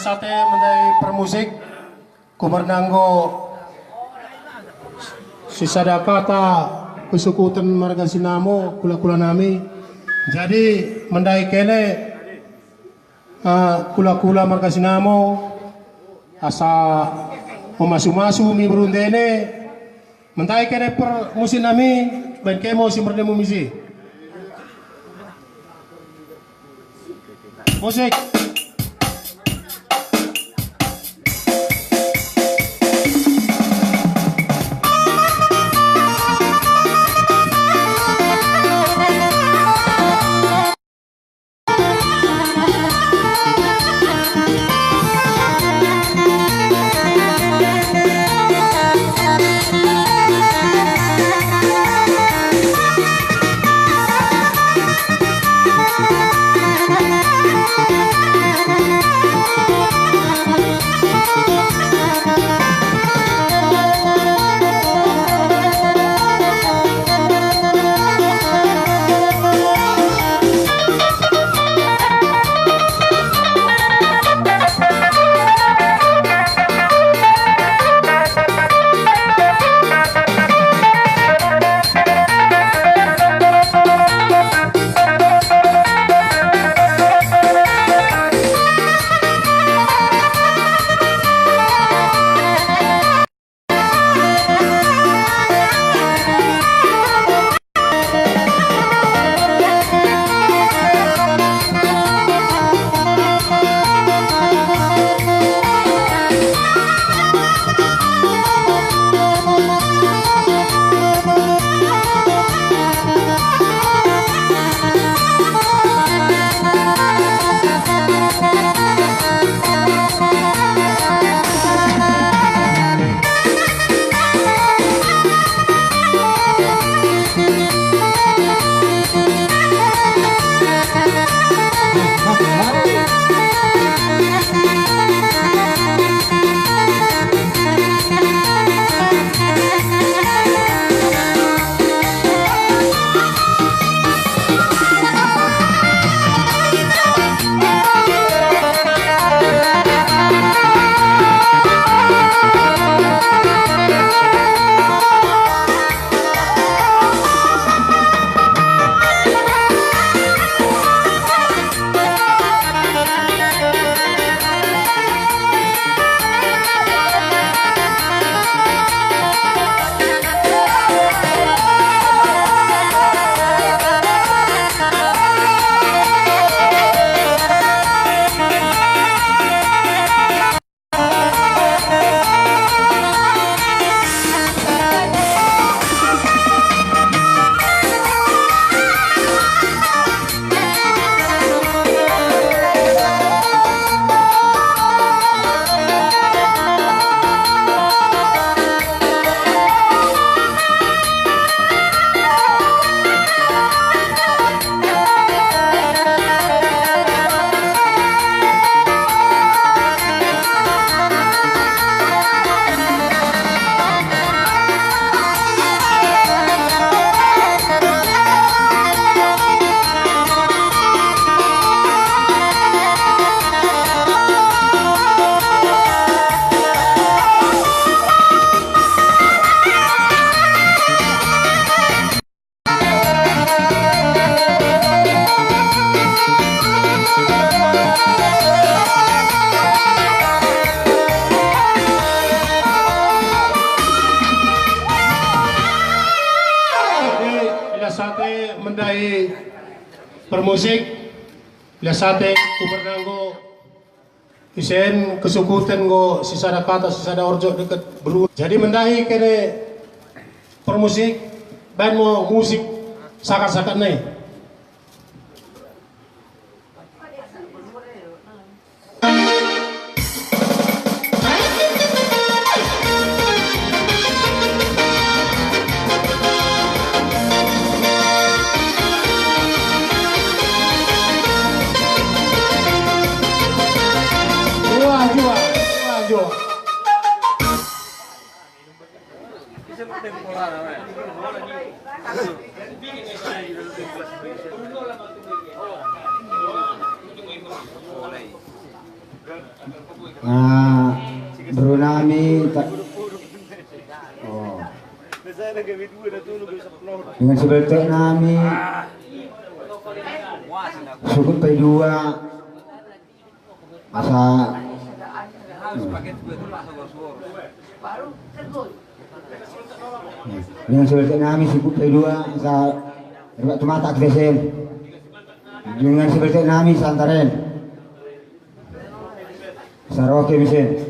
Sate mendai permusik kumernanggo sisada kata kesukutan marga sinamo kula-kula nami jadi mendai kene kula-kula marga sinamo asa memasu-masu mi berundene mendai kene per musim nami ben kemo si merdemu misi musik. sate mendai permusik biasate kumernanggo isen kesukutan go sisada kata sisada orjo deket beru. Jadi mendahi kene permusik band mo musik sakat-sakat nih. Nah, bro nami oh. Dengan sebetul nami sukut pay dua asa dengan sebetul nami sukut pay dua asa tumata akdesen dengan sebetul nami santaren Saroke mesin.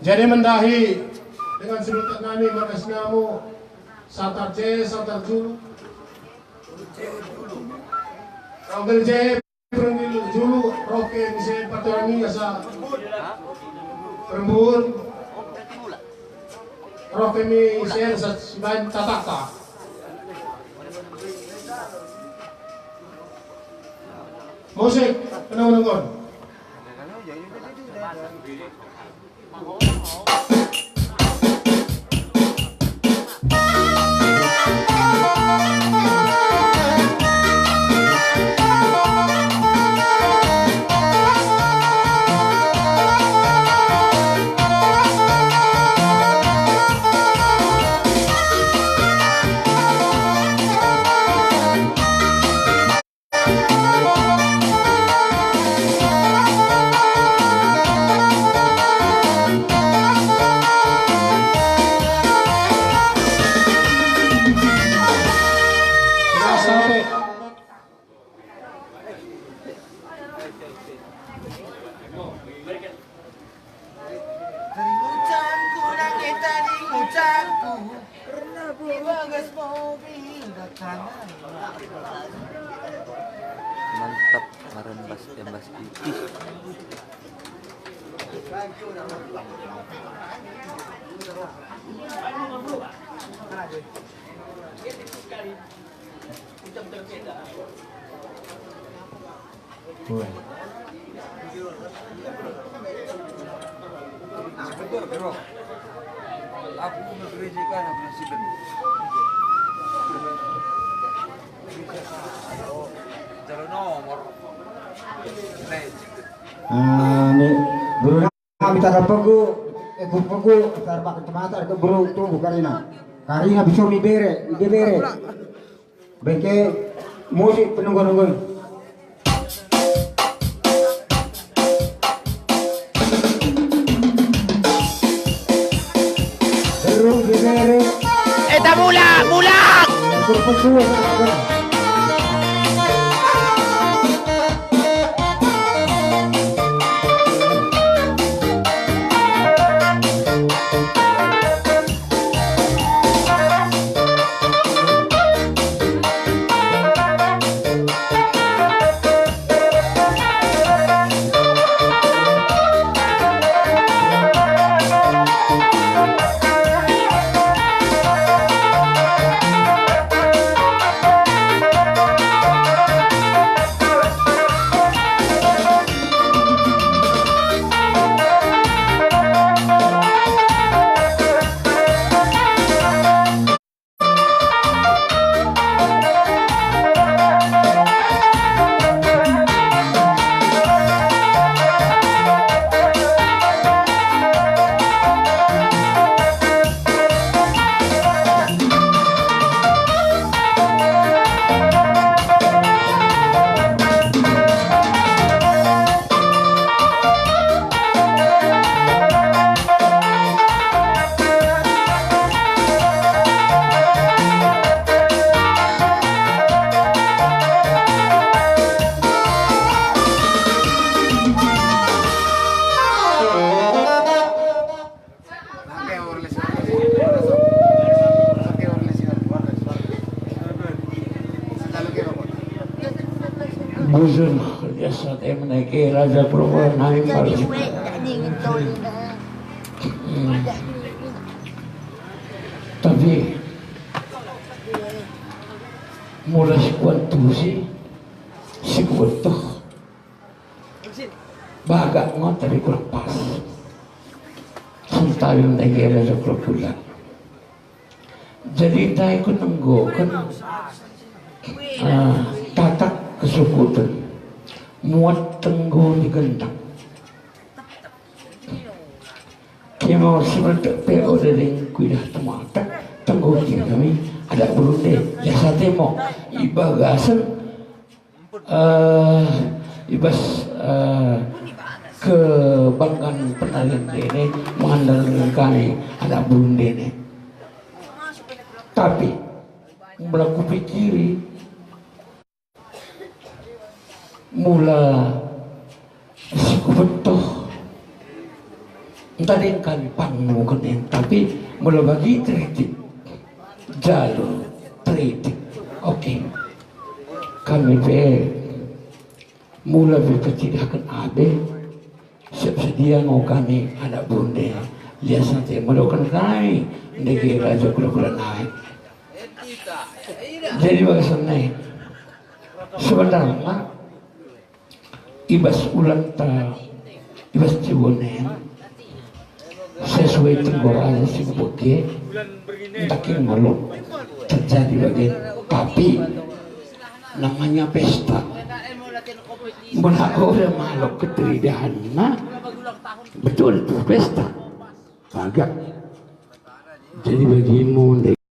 Jadi mendahi dengan sebutan nami makas namu satar C, satar julu, Rogel C, perengil julu, roke bisa patorani asa perembun, roke mi sen sebagai tataka. Musik, penang-penang. Mantap, marembas embas pipih. Aku bergerejakan apa sih ben? Jalan nomor. Bro nami tak pegu, pegu tarpak kecamatan ke bro tu bukan ina. Karina bisa mi bere, ide bere. Beke Musik penunggu-nunggu. Terus digere. Eta mulak, mulak. Berpesuh. Buzun biasa saya menaiki raja perempuan naik paling tapi mula si kuantu si kuantu baga ngot tapi kurang pas sampai menaiki raja perempuan jadi tayo ko nanggokan tatak kesukutan muat tenggo di gendang kemo seperti peo dari kuidah temata tenggo kami ada berunde jasa temo ibagasan ibas kebanggaan penarian ini mengandalkan kami ada berunde ini tapi melaku pikiri mula siku betul entah yang kami panggungkan tapi mula bagi tritik jalur tritik oke kami mula berpecahkan abe siap sedia mau kami anak bunde lihat santai melakukan kami negeri raja kura-kura naik jadi bagasan naik sebenarnya ibas ulang ta ibas cibonen sesuai tenggoranya si buke takin malu terjadi bagian tapi namanya pesta menako udah maluk keteridahan betul itu pesta agak jadi bagimu